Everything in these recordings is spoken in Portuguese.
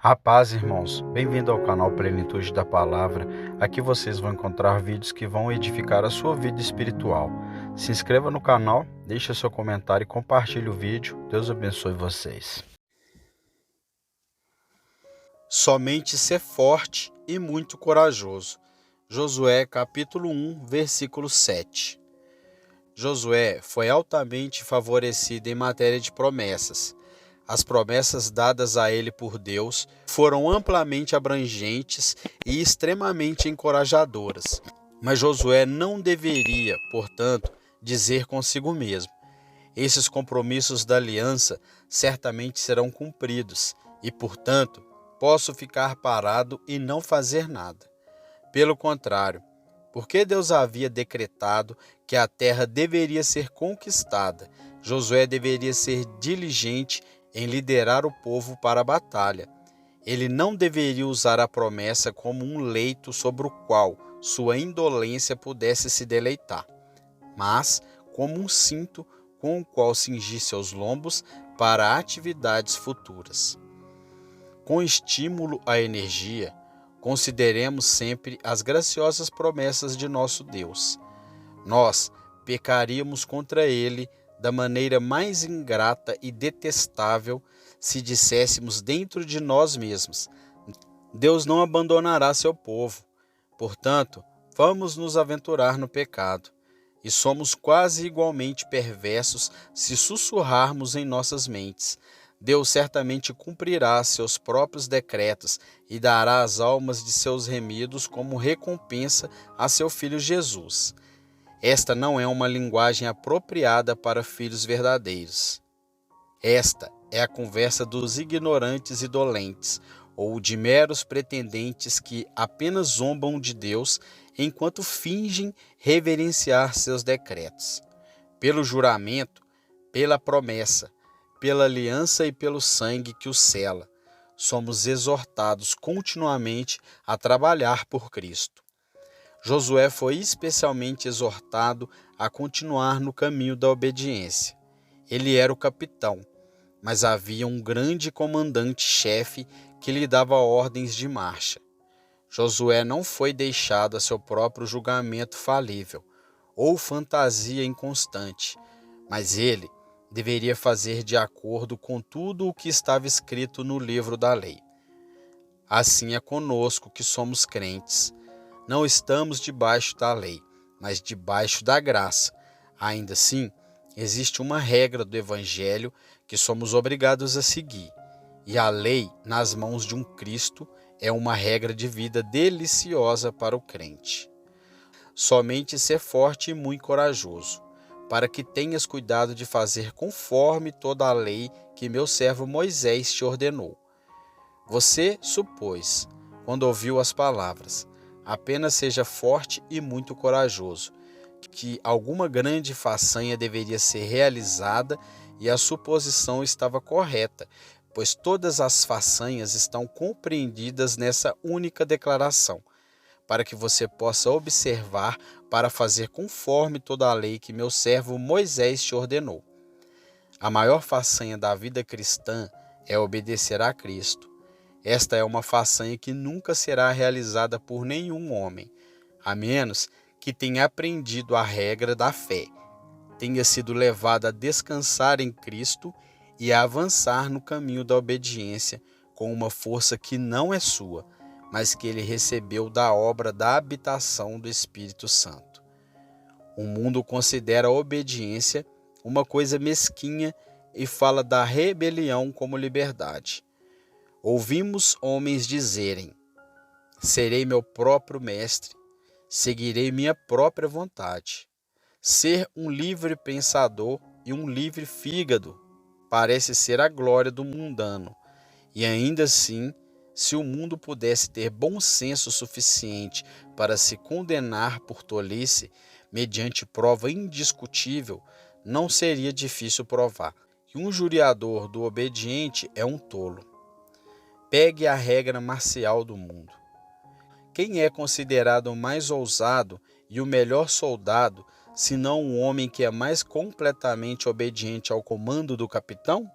A paz, irmãos. Bem-vindo ao canal Plenitude da Palavra. Aqui vocês vão encontrar vídeos que vão edificar a sua vida espiritual. Se inscreva no canal, deixe seu comentário e compartilhe o vídeo. Deus abençoe vocês. Somente ser forte e muito corajoso. Josué capítulo 1, versículo 7. Josué foi altamente favorecido em matéria de promessas. As promessas dadas a ele por Deus foram amplamente abrangentes e extremamente encorajadoras. Mas Josué não deveria, portanto, dizer consigo mesmo: esses compromissos da aliança certamente serão cumpridos e, portanto, posso ficar parado e não fazer nada. Pelo contrário, porque Deus havia decretado que a terra deveria ser conquistada, Josué deveria ser diligente em liderar o povo para a batalha. Ele não deveria usar a promessa como um leito sobre o qual sua indolência pudesse se deleitar, mas como um cinto com o qual cingir seus lombos para atividades futuras. Com estímulo à energia, consideremos sempre as graciosas promessas de nosso Deus. Nós pecaríamos contra Ele da maneira mais ingrata e detestável se disséssemos dentro de nós mesmos: Deus não abandonará seu povo. Portanto, vamos nos aventurar no pecado. E somos quase igualmente perversos se sussurrarmos em nossas mentes: Deus certamente cumprirá seus próprios decretos e dará as almas de seus remidos como recompensa a seu Filho Jesus. Esta não é uma linguagem apropriada para filhos verdadeiros. Esta é a conversa dos ignorantes e dolentes, ou de meros pretendentes que apenas zombam de Deus enquanto fingem reverenciar seus decretos. Pelo juramento, pela promessa, pela aliança e pelo sangue que o sela, somos exortados continuamente a trabalhar por Cristo. Josué foi especialmente exortado a continuar no caminho da obediência. Ele era o capitão, mas havia um grande comandante-chefe que lhe dava ordens de marcha. Josué não foi deixado a seu próprio julgamento falível ou fantasia inconstante, mas ele deveria fazer de acordo com tudo o que estava escrito no livro da lei. Assim é conosco que somos crentes. Não estamos debaixo da lei, mas debaixo da graça. Ainda assim, existe uma regra do Evangelho que somos obrigados a seguir. E a lei, nas mãos de um Cristo, é uma regra de vida deliciosa para o crente. Somente ser forte e muito corajoso, para que tenhas cuidado de fazer conforme toda a lei que meu servo Moisés te ordenou. Você supôs, quando ouviu as palavras: apenas seja forte e muito corajoso, que alguma grande façanha deveria ser realizada, e a suposição estava correta, pois todas as façanhas estão compreendidas nessa única declaração, para que você possa observar para fazer conforme toda a lei que meu servo Moisés te ordenou. A maior façanha da vida cristã é obedecer a Cristo. Esta é uma façanha que nunca será realizada por nenhum homem, a menos que tenha aprendido a regra da fé, tenha sido levado a descansar em Cristo e a avançar no caminho da obediência com uma força que não é sua, mas que ele recebeu da obra da habitação do Espírito Santo. O mundo considera a obediência uma coisa mesquinha e fala da rebelião como liberdade. Ouvimos homens dizerem: serei meu próprio mestre, seguirei minha própria vontade. Ser um livre pensador e um livre fígado parece ser a glória do mundano. E ainda assim, se o mundo pudesse ter bom senso suficiente para se condenar por tolice, mediante prova indiscutível, não seria difícil provar que um juriador do obediente é um tolo. Pegue a regra marcial do mundo. Quem é considerado o mais ousado e o melhor soldado, senão um homem que é mais completamente obediente ao comando do capitão?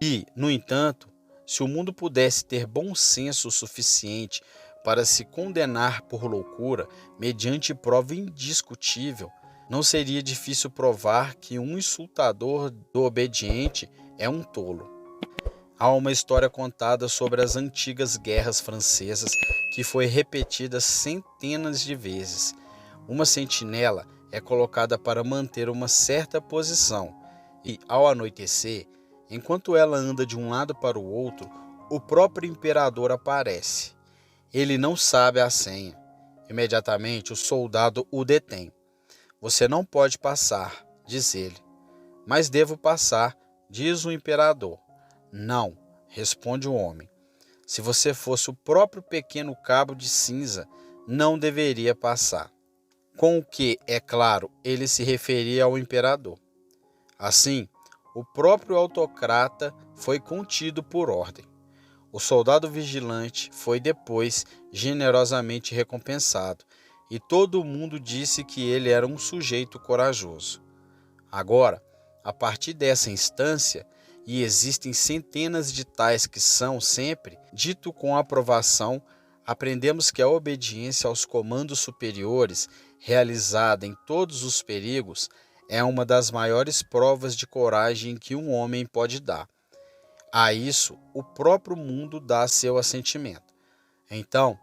E, no entanto, Se o mundo pudesse ter bom senso o suficiente para se condenar por loucura, mediante prova indiscutível, não seria difícil provar que um insultador do obediente é um tolo. Há uma história contada sobre as antigas guerras francesas que foi repetida centenas de vezes. Uma sentinela é colocada para manter uma certa posição e, ao anoitecer, enquanto ela anda de um lado para o outro, o próprio imperador aparece. Ele não sabe a senha. Imediatamente o soldado o detém. Você não pode passar, diz ele. Mas devo passar, diz o imperador. Não, responde o homem. Se você fosse o próprio pequeno cabo de cinza, não deveria passar. Com o que, é claro, ele se referia ao imperador. Assim, o próprio autocrata foi contido por ordem. O soldado vigilante foi depois generosamente recompensado, e todo mundo disse que ele era um sujeito corajoso. Agora, a partir dessa instância, e existem centenas de tais que são sempre, dito com aprovação, aprendemos que a obediência aos comandos superiores, realizada em todos os perigos, é uma das maiores provas de coragem que um homem pode dar. A isso, o próprio mundo dá seu assentimento. Então,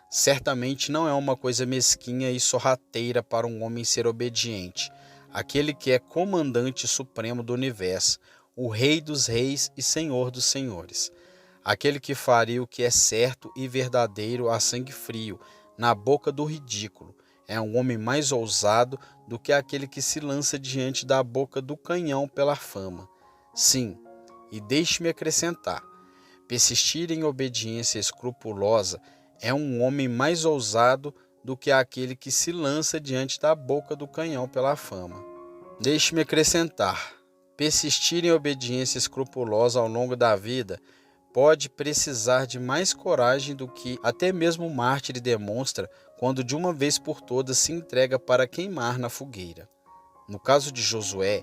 certamente não é uma coisa mesquinha e sorrateira para um homem ser obediente, àquele que é comandante supremo do universo, o Rei dos reis e Senhor dos senhores, aquele que faria o que é certo e verdadeiro a sangue frio, na boca do ridículo. É um homem mais ousado do que aquele que se lança diante da boca do canhão pela fama. Sim, e deixe-me acrescentar, persistir em obediência escrupulosa é um homem mais ousado do que aquele que se lança diante da boca do canhão pela fama. Deixe-me acrescentar, persistir em obediência escrupulosa ao longo da vida pode precisar de mais coragem do que até mesmo o mártir demonstra quando de uma vez por todas se entrega para queimar na fogueira. No caso de Josué,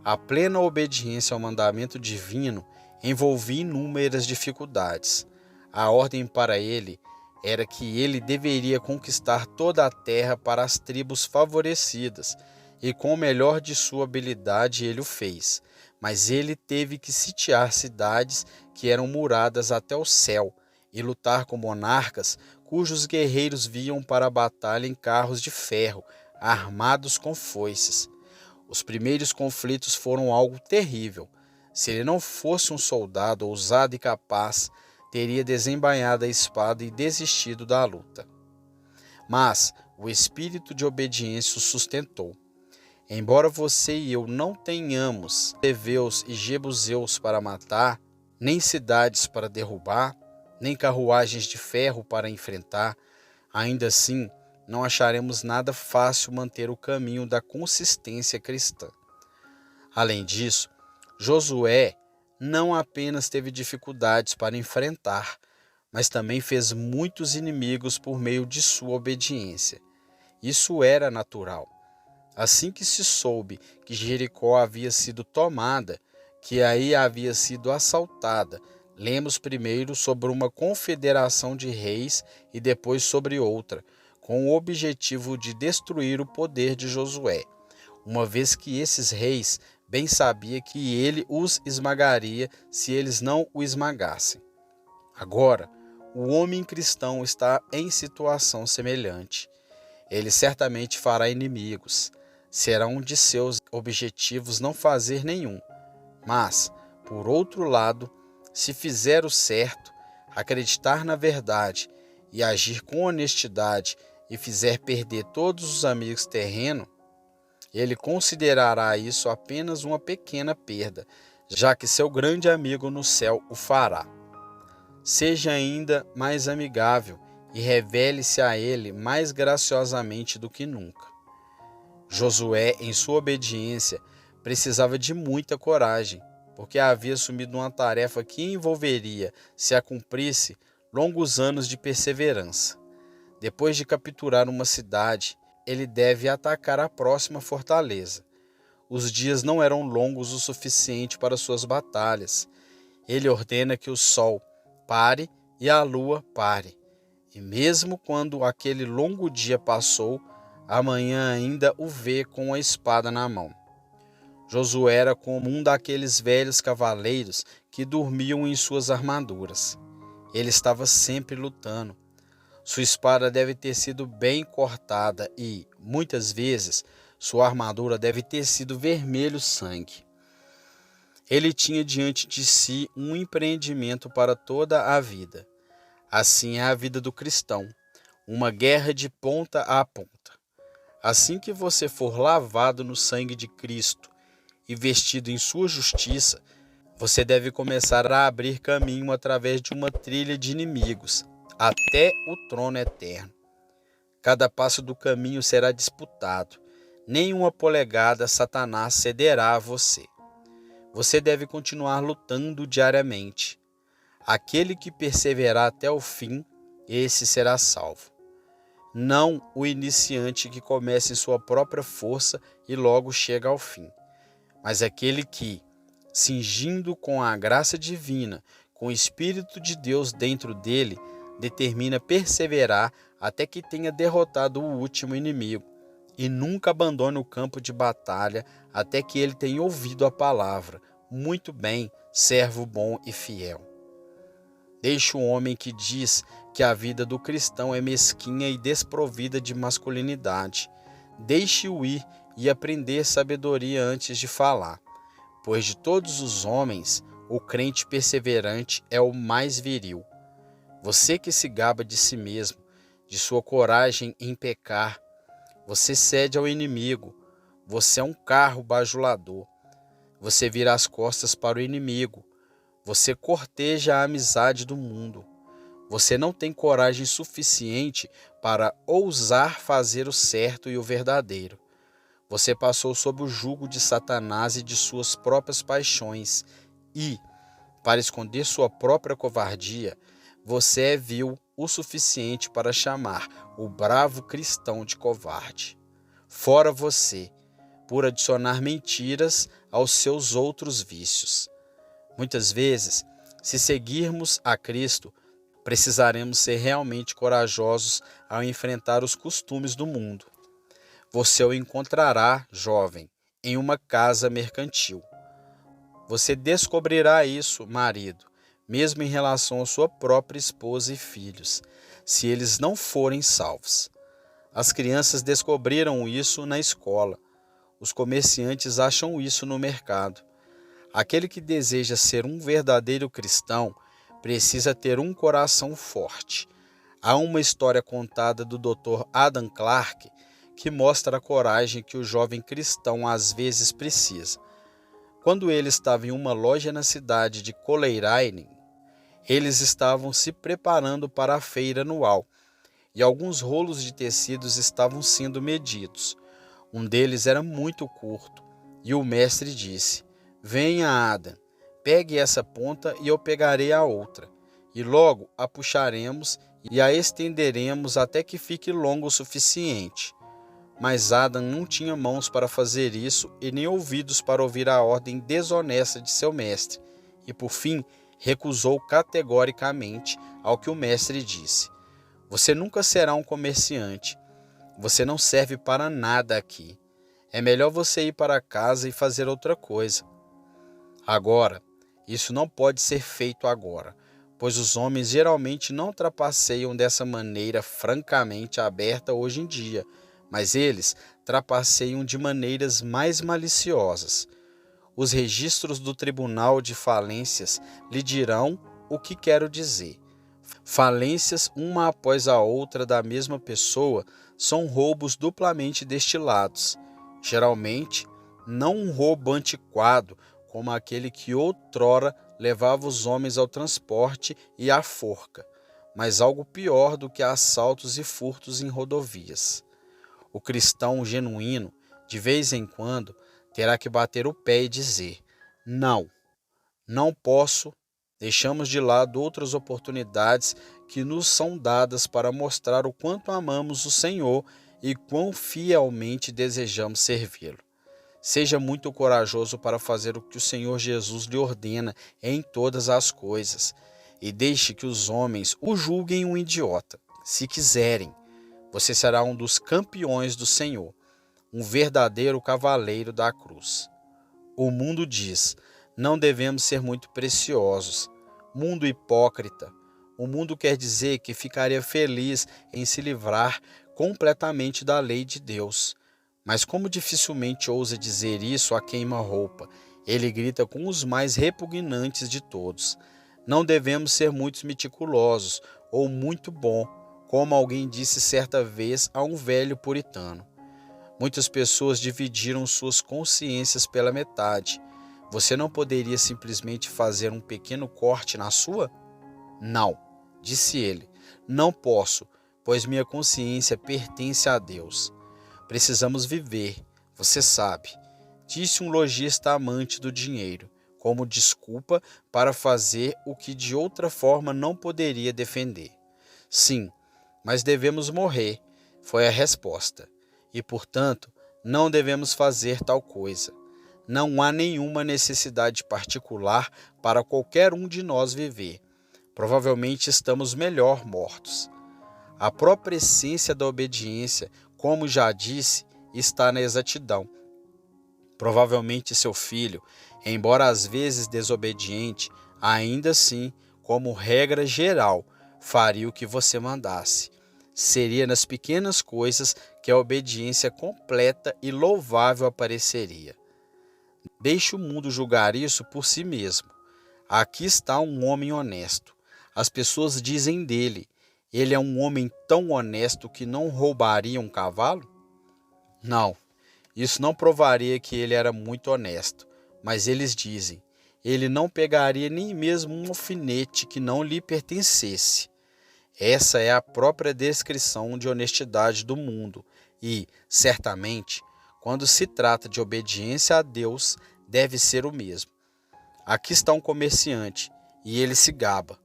a plena obediência ao mandamento divino envolvia inúmeras dificuldades. A ordem para ele era que ele deveria conquistar toda a terra para as tribos favorecidas, e com o melhor de sua habilidade ele o fez. Mas ele teve que sitiar cidades que eram muradas até o céu e lutar com monarcas cujos guerreiros vinham para a batalha em carros de ferro, armados com foices. Os primeiros conflitos foram algo terrível. Se ele não fosse um soldado ousado e capaz, teria desembainhado a espada e desistido da luta. Mas o espírito de obediência o sustentou. Embora você e eu não tenhamos heveus e jebuseus para matar, nem cidades para derrubar, nem carruagens de ferro para enfrentar, ainda assim não acharemos nada fácil manter o caminho da consistência cristã. Além disso, Josué não apenas teve dificuldades para enfrentar, mas também fez muitos inimigos por meio de sua obediência. Isso era natural. Assim que se soube que Jericó havia sido tomada, que aí havia sido assaltada, lemos primeiro sobre uma confederação de reis e depois sobre outra, com o objetivo de destruir o poder de Josué, uma vez que esses reis bem sabia que ele os esmagaria se eles não o esmagassem. Agora, o homem cristão está em situação semelhante. Ele certamente fará inimigos. Será um de seus objetivos não fazer nenhum. Mas, por outro lado, se fizer o certo, acreditar na verdade e agir com honestidade e fizer perder todos os amigos terrenos, ele considerará isso apenas uma pequena perda, já que seu grande amigo no céu o fará. Seja ainda mais amigável e revele-se a ele mais graciosamente do que nunca. Josué, em sua obediência, precisava de muita coragem, porque havia assumido uma tarefa que envolveria, se a cumprisse, longos anos de perseverança. Depois de capturar uma cidade, ele deve atacar a próxima fortaleza. Os dias não eram longos o suficiente para suas batalhas, Ele ordena que o sol pare e a lua pare. E mesmo quando aquele longo dia passou, amanhã ainda o vê com a espada na mão. Josué era como um daqueles velhos cavaleiros que dormiam em suas armaduras. Ele estava sempre lutando. Sua espada deve ter sido bem cortada e, muitas vezes, sua armadura deve ter sido vermelho sangue. Ele tinha diante de si um empreendimento para toda a vida. Assim é a vida do cristão, uma guerra de ponta a ponta. Assim que você for lavado no sangue de Cristo e vestido em sua justiça, você deve começar a abrir caminho através de uma trilha de inimigos, até o trono eterno. Cada passo do caminho será disputado. Nenhuma polegada Satanás cederá a você. Você deve continuar lutando diariamente. Aquele que perseverar até o fim, esse será salvo. Não o iniciante que começa em sua própria força e logo chega ao fim, mas aquele que, cingindo com a graça divina, com o Espírito de Deus dentro dele, determina perseverar até que tenha derrotado o último inimigo e nunca abandone o campo de batalha até que ele tenha ouvido a palavra: muito bem, servo bom e fiel. Deixe o homem que diz que a vida do cristão é mesquinha e desprovida de masculinidade. Deixe-o ir e aprender sabedoria antes de falar, pois de todos os homens, o crente perseverante é o mais viril. Você que se gaba de si mesmo, de sua coragem em pecar, você cede ao inimigo, você é um carro bajulador, você vira as costas para o inimigo, você corteja a amizade do mundo, você não tem coragem suficiente para ousar fazer o certo e o verdadeiro. Você passou sob o jugo de Satanás e de suas próprias paixões e, para esconder sua própria covardia, você é vil o suficiente para chamar o bravo cristão de covarde. Fora você, por adicionar mentiras aos seus outros vícios. Muitas vezes, se seguirmos a Cristo, precisaremos ser realmente corajosos ao enfrentar os costumes do mundo. Você o encontrará, jovem, em uma casa mercantil. Você descobrirá isso, marido, mesmo em relação à sua própria esposa e filhos, se eles não forem salvos. As crianças descobriram isso na escola. Os comerciantes acham isso no mercado. Aquele que deseja ser um verdadeiro cristão precisa ter um coração forte. Há uma história contada do Dr. Adam Clarke que mostra a coragem que o jovem cristão às vezes precisa. Quando ele estava em uma loja na cidade de Coleraine, eles estavam se preparando para a feira anual e alguns rolos de tecidos estavam sendo medidos. Um deles era muito curto e o mestre disse: "Venha, Adam, pegue essa ponta e eu pegarei a outra, e logo a puxaremos e a estenderemos até que fique longo o suficiente." Mas Adam não tinha mãos para fazer isso e nem ouvidos para ouvir a ordem desonesta de seu mestre, e por fim recusou categoricamente ao que o mestre disse: "Você nunca será um comerciante. Você não serve para nada aqui. É melhor você ir para casa e fazer outra coisa." Agora, isso não pode ser feito agora, pois os homens geralmente não trapaceiam dessa maneira francamente aberta hoje em dia, mas eles trapaceiam de maneiras mais maliciosas. Os registros do Tribunal de Falências lhe dirão o que quero dizer. Falências uma após a outra da mesma pessoa são roubos duplamente destilados. Geralmente, não um roubo antiquado, como aquele que outrora levava os homens ao transporte e à forca, mas algo pior do que assaltos e furtos em rodovias. O cristão genuíno, de vez em quando, terá que bater o pé e dizer: "Não, não posso." Deixamos de lado outras oportunidades que nos são dadas para mostrar o quanto amamos o Senhor e quão fielmente desejamos servi-lo. Seja muito corajoso para fazer o que o Senhor Jesus lhe ordena em todas as coisas, e deixe que os homens o julguem um idiota. Se quiserem, você será um dos campeões do Senhor, um verdadeiro cavaleiro da cruz. O mundo diz: não devemos ser muito preciosos. Mundo hipócrita. O mundo quer dizer que ficaria feliz em se livrar completamente da lei de Deus. Mas como dificilmente ousa dizer isso a queima-roupa, ele grita com os mais repugnantes de todos. Não devemos ser muito meticulosos ou muito bom, como alguém disse certa vez a um velho puritano. Muitas pessoas dividiram suas consciências pela metade. Você não poderia simplesmente fazer um pequeno corte na sua? Não, disse ele, não posso, pois minha consciência pertence a Deus. Precisamos viver, você sabe, disse um lojista amante do dinheiro, como desculpa para fazer o que de outra forma não poderia defender. Sim, mas devemos morrer, foi a resposta, e portanto não devemos fazer tal coisa. Não há nenhuma necessidade particular para qualquer um de nós viver. Provavelmente estamos melhor mortos. A própria essência da obediência, como já disse, está na exatidão. Provavelmente seu filho, embora às vezes desobediente, ainda assim, como regra geral, faria o que você mandasse. Seria nas pequenas coisas que a obediência completa e louvável apareceria. Deixe o mundo julgar isso por si mesmo. Aqui está um homem honesto. As pessoas dizem dele: ele é um homem tão honesto que não roubaria um cavalo? Não, isso não provaria que ele era muito honesto, mas eles dizem: ele não pegaria nem mesmo um alfinete que não lhe pertencesse. Essa é a própria descrição de honestidade do mundo e, certamente, quando se trata de obediência a Deus, deve ser o mesmo. Aqui está um comerciante e ele se gaba.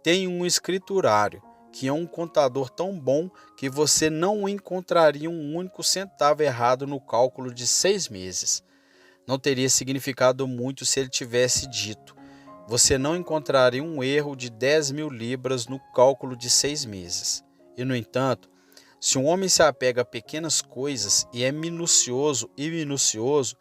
Tem um escriturário que é um contador tão bom que você não encontraria um único centavo errado no cálculo de 6 meses. Não teria significado muito se ele tivesse dito: você não encontraria um erro de 10.000 libras no cálculo de 6 meses. E, no entanto, se um homem se apega a pequenas coisas e é minucioso e minucioso,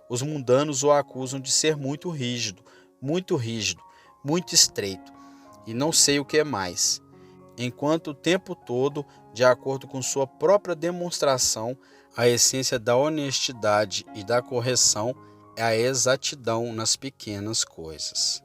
os mundanos o acusam de ser muito rígido, muito estreito, e não sei o que é mais. Enquanto o tempo todo, de acordo com sua própria demonstração, a essência da honestidade e da correção é a exatidão nas pequenas coisas.